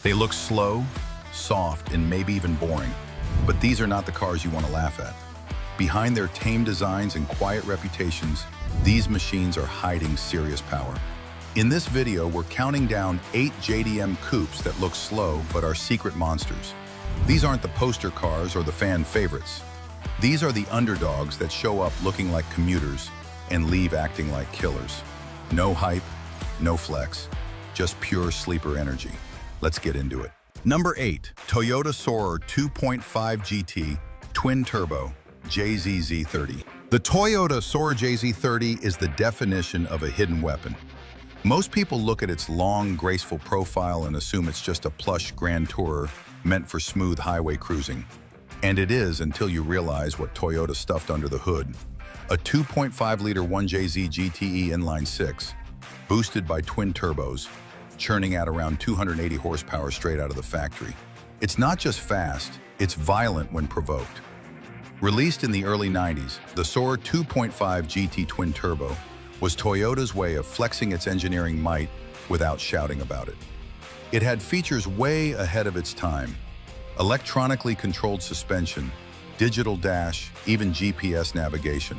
They look slow, soft, and maybe even boring, but these are not the cars you want to laugh at. Behind their tame designs and quiet reputations, these machines are hiding serious power. In this video, we're counting down 8 JDM Coupes that look slow but are secret monsters. These aren't the poster cars or the fan favorites. These are the underdogs that show up looking like commuters and leave acting like killers. No hype, no flex, just pure sleeper energy. Let's get into it. Number 8, Toyota Soarer 2.5 GT Twin Turbo JZZ30. The Toyota Soarer JZ30 is the definition of a hidden weapon. Most people look at its long, graceful profile and assume it's just a plush Grand Tourer meant for smooth highway cruising. And it is until you realize what Toyota stuffed under the hood. A 2.5-liter 1JZ GTE inline 6, boosted by twin turbos, churning at around 280 horsepower straight out of the factory. It's not just fast, it's violent when provoked. Released in the early 90s, the Soarer 2.5 GT Twin Turbo was Toyota's way of flexing its engineering might without shouting about it. It had features way ahead of its time: electronically controlled suspension, digital dash, even GPS navigation.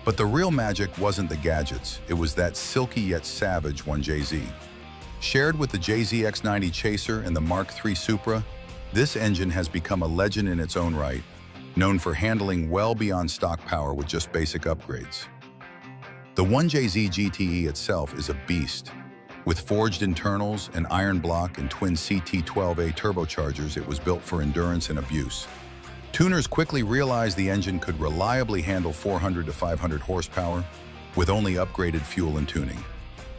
But the real magic wasn't the gadgets, it was that silky yet savage 1JZ. Shared with the JZX90 Chaser and the Mark III Supra, this engine has become a legend in its own right, known for handling well beyond stock power with just basic upgrades. The 1JZ GTE itself is a beast. With forged internals, an iron block, and twin CT12A turbochargers, it was built for endurance and abuse. Tuners quickly realized the engine could reliably handle 400 to 500 horsepower with only upgraded fuel and tuning.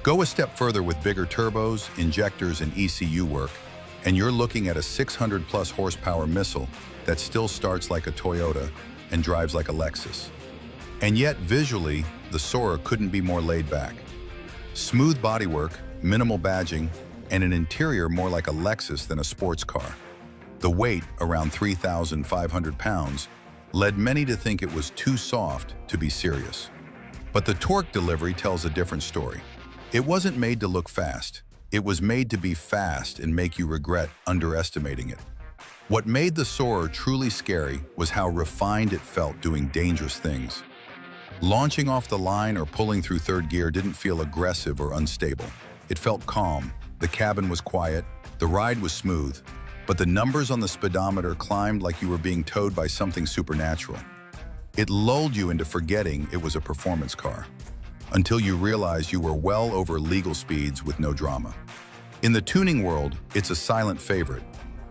Go a step further with bigger turbos, injectors, and ECU work, and you're looking at a 600-plus horsepower missile that still starts like a Toyota and drives like a Lexus. And yet, visually, the Soarer couldn't be more laid back. Smooth bodywork, minimal badging, and an interior more like a Lexus than a sports car. The weight, around 3,500 pounds, led many to think it was too soft to be serious. But the torque delivery tells a different story. It wasn't made to look fast. It was made to be fast and make you regret underestimating it. What made the Soarer truly scary was how refined it felt doing dangerous things. Launching off the line or pulling through third gear didn't feel aggressive or unstable. It felt calm, the cabin was quiet, the ride was smooth, but the numbers on the speedometer climbed like you were being towed by something supernatural. It lulled you into forgetting it was a performance car, until you realized you were well over legal speeds with no drama. In the tuning world, it's a silent favorite.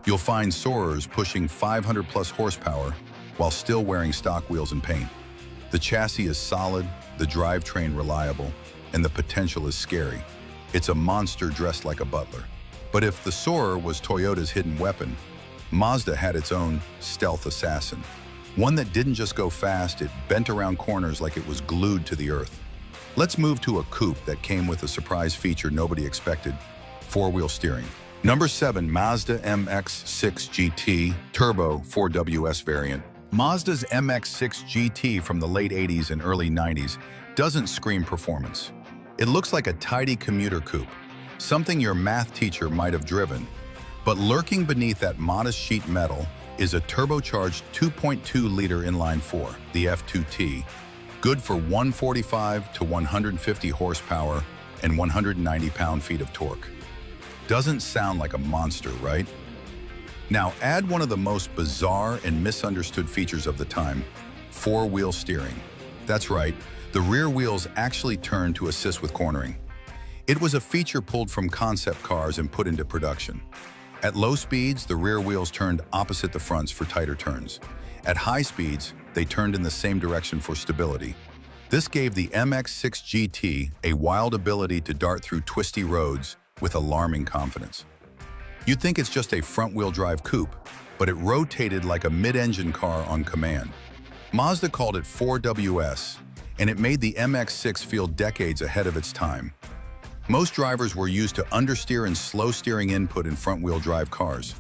You'll find Soarers pushing 500-plus horsepower while still wearing stock wheels and paint. The chassis is solid, the drivetrain reliable, and the potential is scary. It's a monster dressed like a butler. But if the Soarer was Toyota's hidden weapon, Mazda had its own stealth assassin. One that didn't just go fast, it bent around corners like it was glued to the earth. Let's move to a coupe that came with a surprise feature nobody expected: four-wheel steering. Number 7, Mazda MX-6 GT Turbo 4WS variant. Mazda's MX-6 GT from the late 80s and early 90s doesn't scream performance. It looks like a tidy commuter coupe, something your math teacher might have driven. But lurking beneath that modest sheet metal is a turbocharged 2.2-liter inline 4, the F2T, good for 145 to 150 horsepower and 190 pound-feet of torque. Doesn't sound like a monster, right? Now add one of the most bizarre and misunderstood features of the time: four-wheel steering. That's right, the rear wheels actually turn to assist with cornering. It was a feature pulled from concept cars and put into production. At low speeds, the rear wheels turned opposite the fronts for tighter turns. At high speeds, they turned in the same direction for stability. This gave the MX-6 GT a wild ability to dart through twisty roads with alarming confidence. You'd think it's just a front-wheel drive coupe, but it rotated like a mid-engine car on command. Mazda called it 4WS, and it made the MX-6 feel decades ahead of its time. Most drivers were used to understeer and slow steering input in front-wheel drive cars.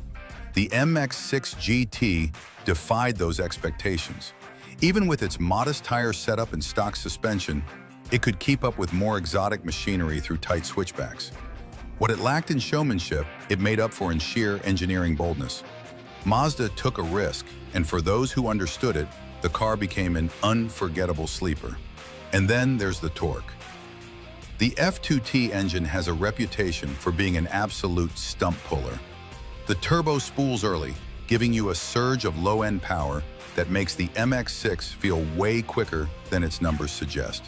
The MX-6 GT defied those expectations. Even with its modest tire setup and stock suspension, it could keep up with more exotic machinery through tight switchbacks. What it lacked in showmanship, it made up for in sheer engineering boldness. Mazda took a risk, and for those who understood it, the car became an unforgettable sleeper. And then there's the torque. The F2T engine has a reputation for being an absolute stump puller. The turbo spools early, giving you a surge of low-end power that makes the MX-6 feel way quicker than its numbers suggest.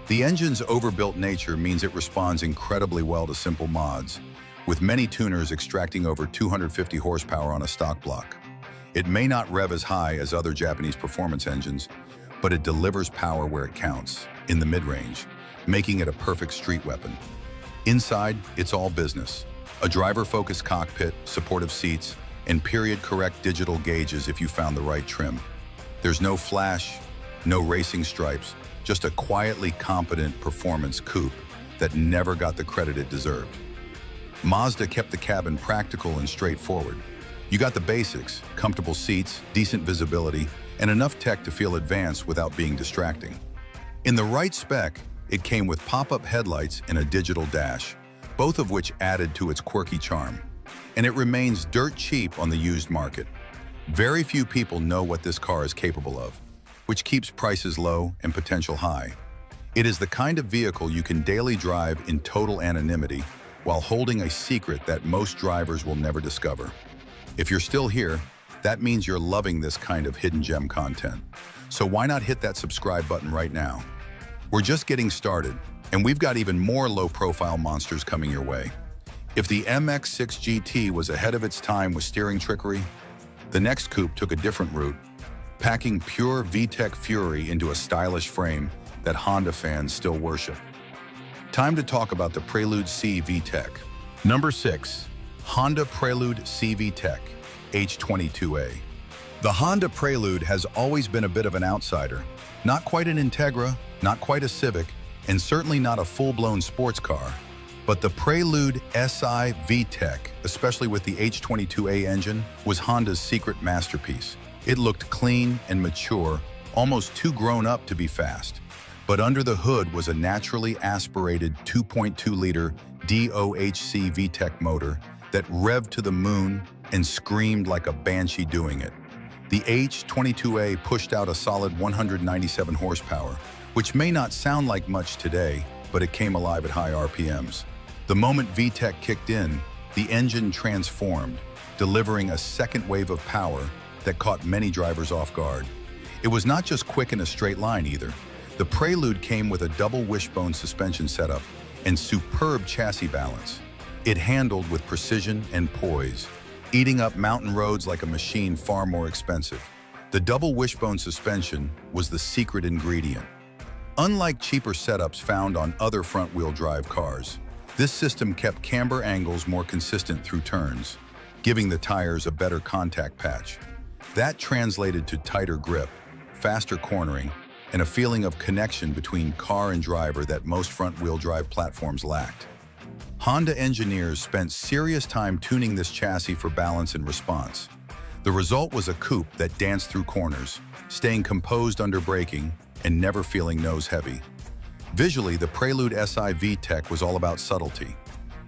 The engine's overbuilt nature means it responds incredibly well to simple mods, with many tuners extracting over 250 horsepower on a stock block. It may not rev as high as other Japanese performance engines, but it delivers power where it counts, in the mid-range, making it a perfect street weapon. Inside, it's all business. A driver-focused cockpit, supportive seats, and period-correct digital gauges if you found the right trim. There's no flash, no racing stripes, just a quietly competent performance coupe that never got the credit it deserved. Mazda kept the cabin practical and straightforward. You got the basics, comfortable seats, decent visibility, and enough tech to feel advanced without being distracting. In the right spec, it came with pop-up headlights and a digital dash, both of which added to its quirky charm. And it remains dirt cheap on the used market. Very few people know what this car is capable of, which keeps prices low and potential high. It is the kind of vehicle you can daily drive in total anonymity while holding a secret that most drivers will never discover. If you're still here, that means you're loving this kind of hidden gem content. So why not hit that subscribe button right now? We're just getting started, and we've got even more low-profile monsters coming your way. If the MX-6 GT was ahead of its time with steering trickery, the next coupe took a different route, packing pure VTEC fury into a stylish frame that Honda fans still worship. Time to talk about the Prelude C VTEC. Number 6. Honda Prelude C VTEC H22A. The Honda Prelude has always been a bit of an outsider. Not quite an Integra, not quite a Civic, and certainly not a full-blown sports car. But the Prelude SI VTEC, especially with the H22A engine, was Honda's secret masterpiece. It looked clean and mature, almost too grown up to be fast. But under the hood was a naturally aspirated 2.2-liter DOHC VTEC motor that revved to the moon and screamed like a banshee doing it. The H22A pushed out a solid 197 horsepower, which may not sound like much today, but it came alive at high RPMs. The moment VTEC kicked in, the engine transformed, delivering a second wave of power that caught many drivers off guard. It was not just quick in a straight line either. The Prelude came with a double wishbone suspension setup and superb chassis balance. It handled with precision and poise, eating up mountain roads like a machine far more expensive. The double wishbone suspension was the secret ingredient. Unlike cheaper setups found on other front-wheel drive cars, this system kept camber angles more consistent through turns, giving the tires a better contact patch. That translated to tighter grip, faster cornering, and a feeling of connection between car and driver that most front-wheel drive platforms lacked. Honda engineers spent serious time tuning this chassis for balance and response. The result was a coupe that danced through corners, staying composed under braking and never feeling nose-heavy. Visually, the Prelude SI VTEC was all about subtlety.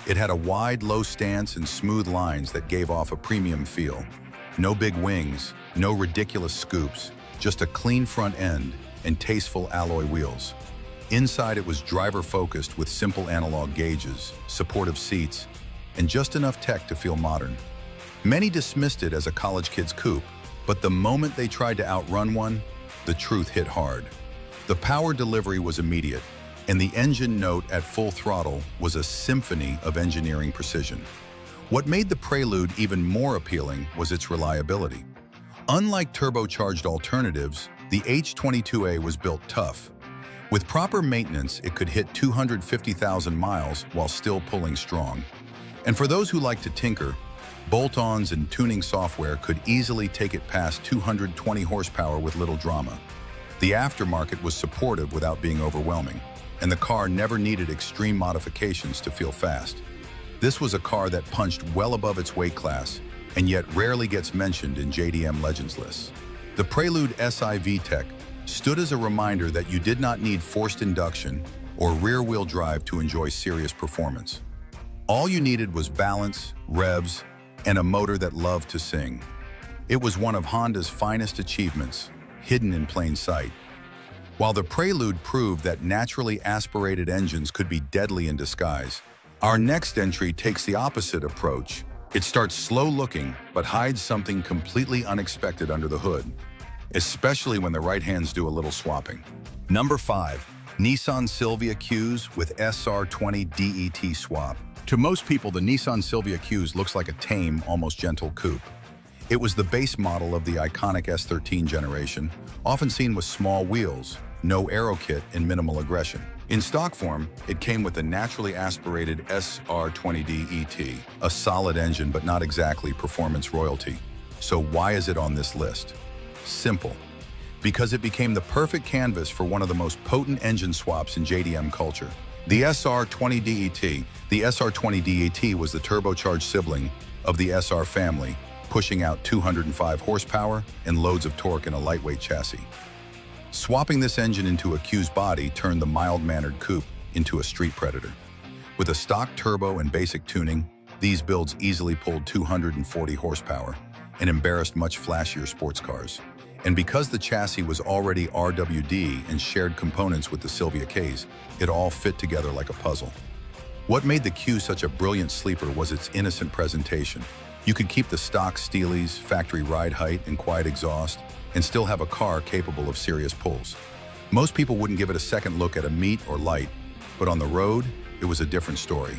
It had a wide, low stance and smooth lines that gave off a premium feel. No big wings, no ridiculous scoops, just a clean front end and tasteful alloy wheels. Inside, it was driver-focused with simple analog gauges, supportive seats, and just enough tech to feel modern. Many dismissed it as a college kid's coupe, but the moment they tried to outrun one, the truth hit hard. The power delivery was immediate, and the engine note at full throttle was a symphony of engineering precision. What made the Prelude even more appealing was its reliability. Unlike turbocharged alternatives, the H22A was built tough. With proper maintenance, it could hit 250,000 miles while still pulling strong. And for those who like to tinker, bolt-ons and tuning software could easily take it past 220 horsepower with little drama. The aftermarket was supportive without being overwhelming, and the car never needed extreme modifications to feel fast. This was a car that punched well above its weight class, and yet rarely gets mentioned in JDM Legends lists. The Prelude SI VTEC stood as a reminder that you did not need forced induction or rear-wheel drive to enjoy serious performance. All you needed was balance, revs, and a motor that loved to sing. It was one of Honda's finest achievements, hidden in plain sight. While the Prelude proved that naturally aspirated engines could be deadly in disguise, our next entry takes the opposite approach. It starts slow-looking, but hides something completely unexpected under the hood, especially when the right hands do a little swapping. Number 5. Nissan Silvia Qs with SR20 DET swap. To most people, the Nissan Silvia Qs looks like a tame, almost gentle coupe. It was the base model of the iconic S13 generation, often seen with small wheels, no aero kit, and minimal aggression. In stock form, it came with a naturally aspirated SR20 DET, a solid engine but not exactly performance royalty. So why is it on this list? Simple. Because it became the perfect canvas for one of the most potent engine swaps in JDM culture. The SR20 DET. The SR20 DET was the turbocharged sibling of the SR family, pushing out 205 horsepower and loads of torque in a lightweight chassis. Swapping this engine into a Q's body turned the mild-mannered coupe into a street predator. With a stock turbo and basic tuning, these builds easily pulled 240 horsepower and embarrassed much flashier sports cars. And because the chassis was already RWD and shared components with the Silvia Ks, it all fit together like a puzzle. What made the Q such a brilliant sleeper was its innocent presentation. You could keep the stock Steelies, factory ride height, and quiet exhaust, and still have a car capable of serious pulls. Most people wouldn't give it a second look at a meet or light, but on the road, it was a different story.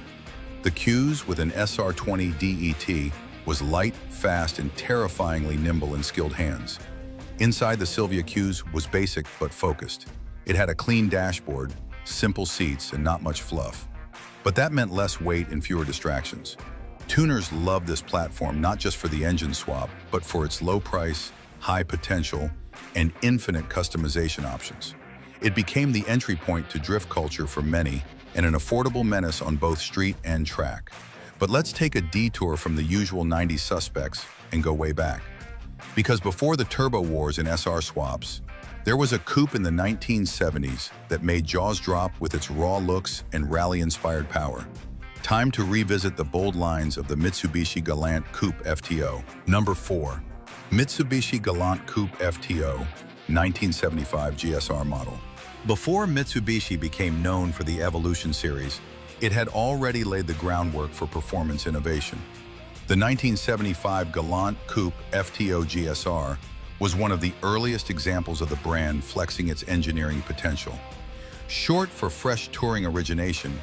The Qs with an SR20 DET was light, fast, and terrifyingly nimble in skilled hands. Inside the Silvia Qs was basic but focused. It had a clean dashboard, simple seats, and not much fluff. But that meant less weight and fewer distractions. Tuners loved this platform not just for the engine swap, but for its low price, high potential, and infinite customization options. It became the entry point to drift culture for many and an affordable menace on both street and track. But let's take a detour from the usual 90s suspects and go way back. Because before the turbo wars and SR swaps, there was a coupe in the 1970s that made jaws drop with its raw looks and rally-inspired power. Time to revisit the bold lines of the Mitsubishi Galant Coupe FTO. Number 4. Mitsubishi Galant Coupe FTO, 1975 GSR model. Before Mitsubishi became known for the Evolution series, it had already laid the groundwork for performance innovation. The 1975 Galant Coupe FTO GSR was one of the earliest examples of the brand flexing its engineering potential. Short for fresh touring origination,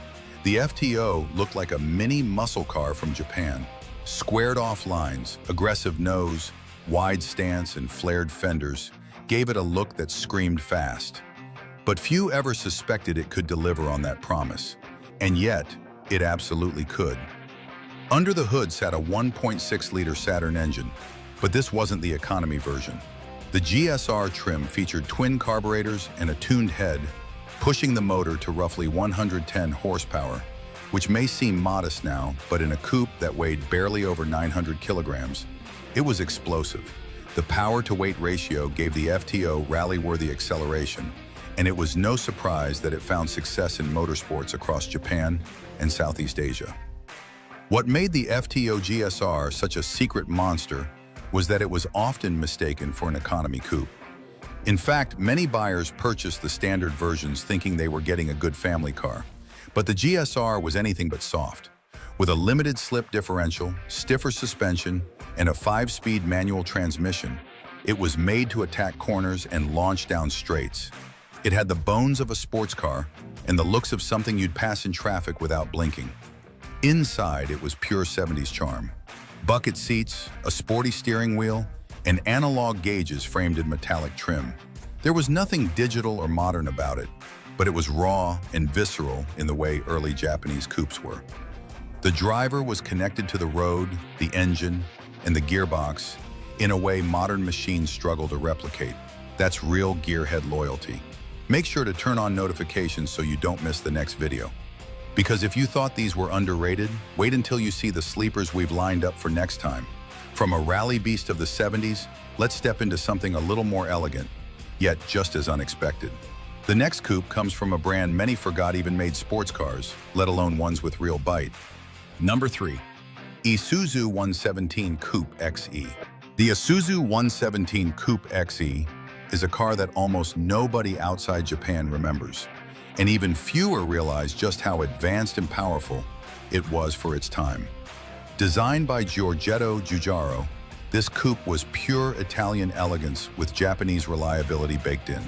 the FTO looked like a mini muscle car from Japan. Squared-off lines, aggressive nose, wide stance, and flared fenders gave it a look that screamed fast. But few ever suspected it could deliver on that promise. And yet, it absolutely could. Under the hood sat a 1.6-liter Saturn engine, but this wasn't the economy version. The GSR trim featured twin carburetors and a tuned head, pushing the motor to roughly 110 horsepower, which may seem modest now, but in a coupe that weighed barely over 900 kilograms, it was explosive. The power-to-weight ratio gave the FTO rally-worthy acceleration, and it was no surprise that it found success in motorsports across Japan and Southeast Asia. What made the FTO GSR such a secret monster was that it was often mistaken for an economy coupe. In fact, many buyers purchased the standard versions thinking they were getting a good family car. But the GSR was anything but soft. With a limited slip differential, stiffer suspension, and a 5-speed manual transmission, it was made to attack corners and launch down straights. It had the bones of a sports car and the looks of something you'd pass in traffic without blinking. Inside, it was pure 70s charm. Bucket seats, a sporty steering wheel, and analog gauges framed in metallic trim. There was nothing digital or modern about it, but it was raw and visceral in the way early Japanese coupes were. The driver was connected to the road, the engine, and the gearbox in a way modern machines struggle to replicate. That's real gearhead loyalty. Make sure to turn on notifications so you don't miss the next video. Because if you thought these were underrated, wait until you see the sleepers we've lined up for next time. From a rally beast of the 70s, let's step into something a little more elegant, yet just as unexpected. The next coupe comes from a brand many forgot even made sports cars, let alone ones with real bite. Number 3. Isuzu 117 Coupe XE. The Isuzu 117 Coupe XE is a car that almost nobody outside Japan remembers, and even fewer realize just how advanced and powerful it was for its time. Designed by Giorgetto Giugiaro, this coupe was pure Italian elegance with Japanese reliability baked in.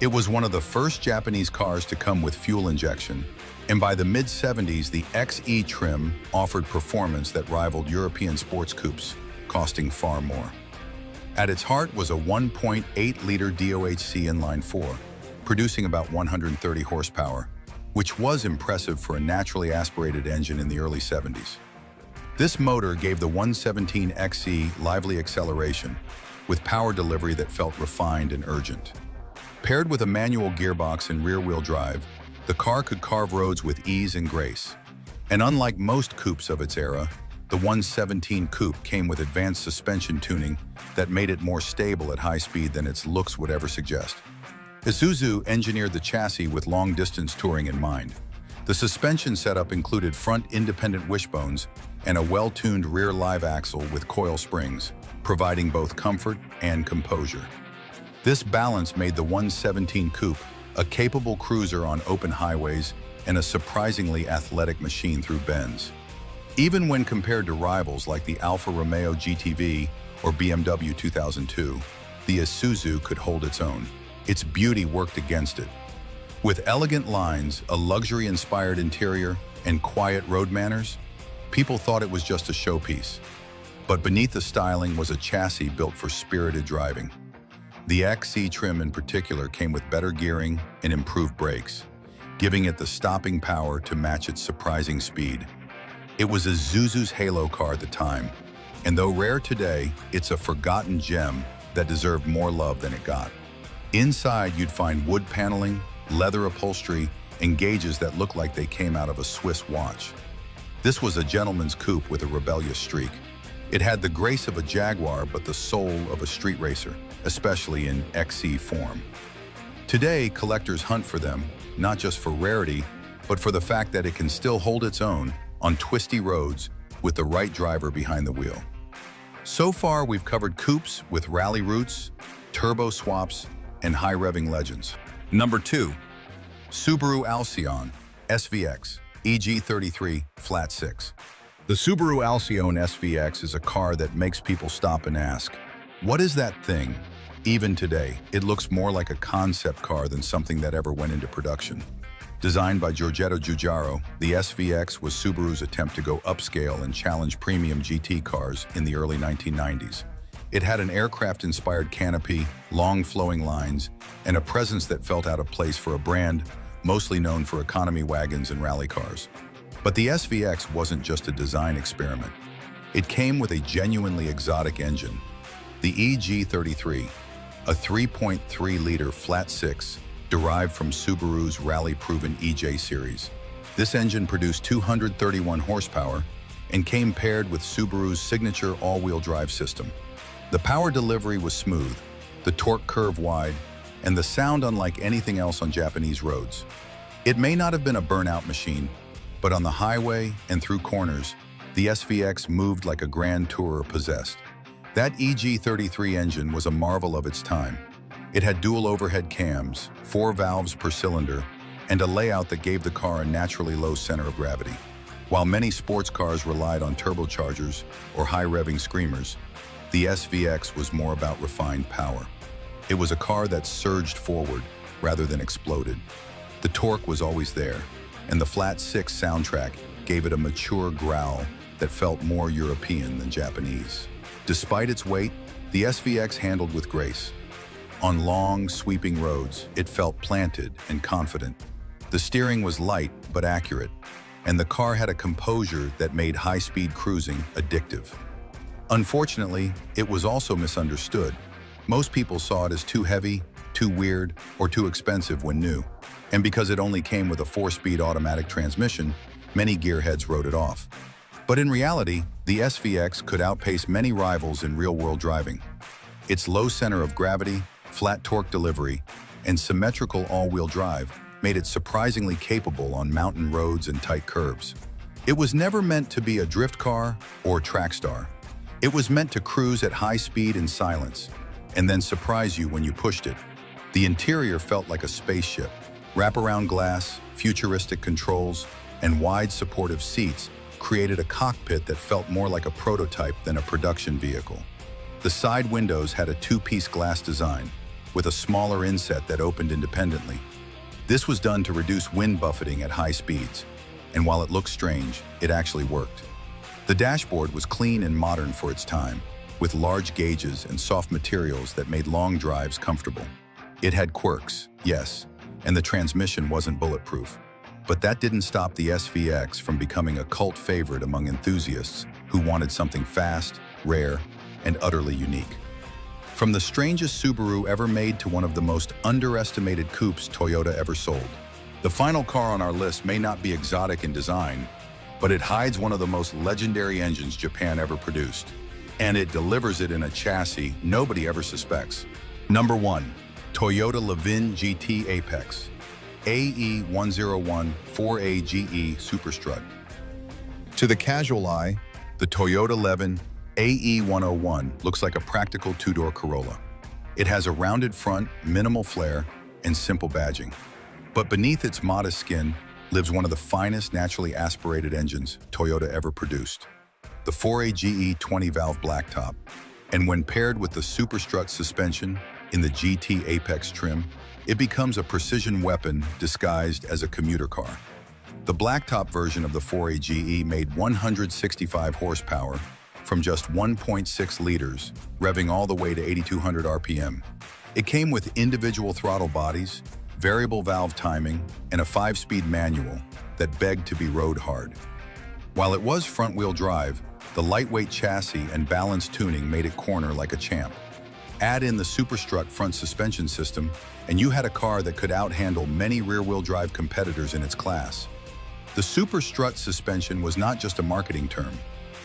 It was one of the first Japanese cars to come with fuel injection, and by the mid-70s, the XE trim offered performance that rivaled European sports coupes, costing far more. At its heart was a 1.8-liter DOHC inline-4, producing about 130 horsepower, which was impressive for a naturally aspirated engine in the early 70s. This motor gave the 117 XE lively acceleration, with power delivery that felt refined and urgent. Paired with a manual gearbox and rear-wheel drive, the car could carve roads with ease and grace. And unlike most coupes of its era, the 117 Coupe came with advanced suspension tuning that made it more stable at high speed than its looks would ever suggest. Isuzu engineered the chassis with long-distance touring in mind. The suspension setup included front independent wishbones and a well-tuned rear live axle with coil springs, providing both comfort and composure. This balance made the 117 Coupe a capable cruiser on open highways and a surprisingly athletic machine through bends. Even when compared to rivals like the Alfa Romeo GTV or BMW 2002, the Isuzu could hold its own. Its beauty worked against it. With elegant lines, a luxury-inspired interior, and quiet road manners, people thought it was just a showpiece. But beneath the styling was a chassis built for spirited driving. The XE trim in particular came with better gearing and improved brakes, giving it the stopping power to match its surprising speed. It was Isuzu's halo car at the time, and though rare today, it's a forgotten gem that deserved more love than it got. Inside, you'd find wood paneling, leather upholstery, and gauges that looked like they came out of a Swiss watch. This was a gentleman's coupe with a rebellious streak. It had the grace of a Jaguar but the soul of a street racer, especially in XE form. Today, collectors hunt for them, not just for rarity, but for the fact that it can still hold its own on twisty roads with the right driver behind the wheel. So far, we've covered coupes with rally roots, turbo swaps, and high-revving legends. Number 2. Subaru Alcyon SVX EG33 Flat 6. The Subaru Alcyon SVX is a car that makes people stop and ask, what is that thing? Even today, it looks more like a concept car than something that ever went into production. Designed by Giorgetto Giugiaro, the SVX was Subaru's attempt to go upscale and challenge premium GT cars in the early 1990s. It had an aircraft-inspired canopy, long flowing lines, and a presence that felt out of place for a brand mostly known for economy wagons and rally cars. But the SVX wasn't just a design experiment. It came with a genuinely exotic engine, the EG33, a 3.3-liter flat 6 derived from Subaru's rally-proven EJ series. This engine produced 231 horsepower and came paired with Subaru's signature all-wheel drive system. The power delivery was smooth, the torque curve wide, and the sound unlike anything else on Japanese roads. It may not have been a burnout machine, but on the highway and through corners, the SVX moved like a grand tourer possessed. That EG33 engine was a marvel of its time. It had dual overhead cams, 4 valves per cylinder, and a layout that gave the car a naturally low center of gravity. While many sports cars relied on turbochargers or high-revving screamers, the SVX was more about refined power. It was a car that surged forward rather than exploded. The torque was always there, and the flat 6 soundtrack gave it a mature growl that felt more European than Japanese. Despite its weight, the SVX handled with grace. On long, sweeping roads, it felt planted and confident. The steering was light but accurate, and the car had a composure that made high-speed cruising addictive. Unfortunately, it was also misunderstood. Most people saw it as too heavy, too weird, or too expensive when new. And because it only came with a 4-speed automatic transmission, many gearheads wrote it off. But in reality, the SVX could outpace many rivals in real-world driving. Its low center of gravity, flat torque delivery, and symmetrical all-wheel drive made it surprisingly capable on mountain roads and tight curves. It was never meant to be a drift car or track star. It was meant to cruise at high speed in silence, and then surprise you when you pushed it. The interior felt like a spaceship. Wraparound glass, futuristic controls, and wide supportive seats created a cockpit that felt more like a prototype than a production vehicle. The side windows had a two-piece glass design, with a smaller inset that opened independently. This was done to reduce wind buffeting at high speeds, and while it looked strange, it actually worked. The dashboard was clean and modern for its time, with large gauges and soft materials that made long drives comfortable. It had quirks, yes, and the transmission wasn't bulletproof. But that didn't stop the SVX from becoming a cult favorite among enthusiasts who wanted something fast, rare, and utterly unique. From the strangest Subaru ever made to one of the most underestimated coupes Toyota ever sold. The final car on our list may not be exotic in design, but it hides one of the most legendary engines Japan ever produced. And it delivers it in a chassis nobody ever suspects. Number 1. Toyota Levin GT Apex AE101 4AGE Superstrut. To the casual eye, the Toyota Levin AE101 looks like a practical two-door Corolla. It has a rounded front, minimal flare, and simple badging. But beneath its modest skin lives one of the finest naturally aspirated engines Toyota ever produced. The 4AGE 20-valve blacktop. And when paired with the Superstrut suspension in the GT Apex trim, it becomes a precision weapon disguised as a commuter car. The blacktop version of the 4AGE made 165 horsepower from just 1.6 liters, revving all the way to 8,200 RPM. It came with individual throttle bodies, variable valve timing, and a 5-speed manual that begged to be rode hard. While it was front-wheel drive, the lightweight chassis and balanced tuning made it corner like a champ. Add in the Superstrut front suspension system, and you had a car that could outhandle many rear-wheel drive competitors in its class. The Superstrut suspension was not just a marketing term.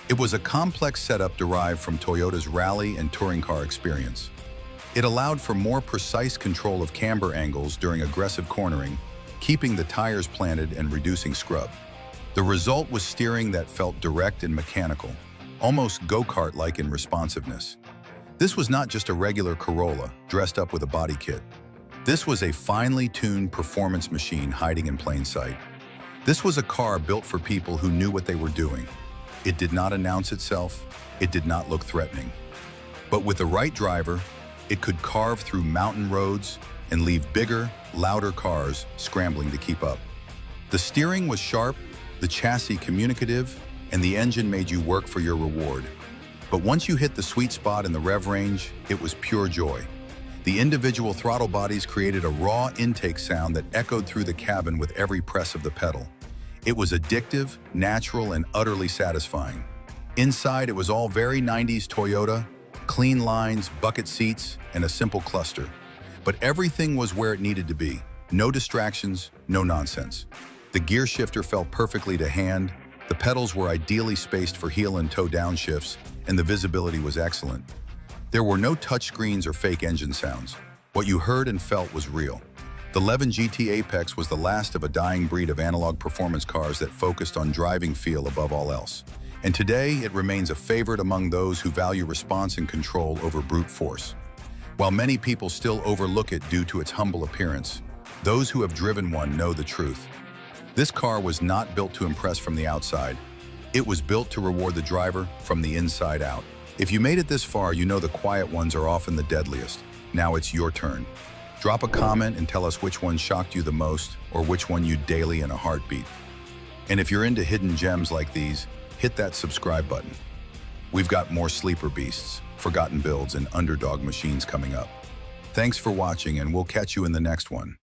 It was a complex setup derived from Toyota's rally and touring car experience. It allowed for more precise control of camber angles during aggressive cornering, keeping the tires planted and reducing scrub. The result was steering that felt direct and mechanical, almost go-kart-like in responsiveness. This was not just a regular Corolla dressed up with a body kit. This was a finely tuned performance machine hiding in plain sight. This was a car built for people who knew what they were doing. It did not announce itself. It did not look threatening. But with the right driver, it could carve through mountain roads and leave bigger, louder cars scrambling to keep up. The steering was sharp, the chassis communicative, and the engine made you work for your reward. But once you hit the sweet spot in the rev range, it was pure joy. The individual throttle bodies created a raw intake sound that echoed through the cabin with every press of the pedal. It was addictive, natural, and utterly satisfying. Inside, it was all very 90s Toyota, clean lines, bucket seats, and a simple cluster. But everything was where it needed to be. No distractions, no nonsense. The gear shifter felt perfectly to hand, the pedals were ideally spaced for heel and toe downshifts, and the visibility was excellent. There were no touchscreens or fake engine sounds. What you heard and felt was real. The Levin GT Apex was the last of a dying breed of analog performance cars that focused on driving feel above all else. And today, it remains a favorite among those who value response and control over brute force. While many people still overlook it due to its humble appearance, those who have driven one know the truth. This car was not built to impress from the outside. It was built to reward the driver from the inside out. If you made it this far, you know the quiet ones are often the deadliest. Now it's your turn. Drop a comment and tell us which one shocked you the most or which one you daily in a heartbeat. And if you're into hidden gems like these, hit that subscribe button. We've got more sleeper beasts, forgotten builds, and underdog machines coming up. Thanks for watching, and we'll catch you in the next one.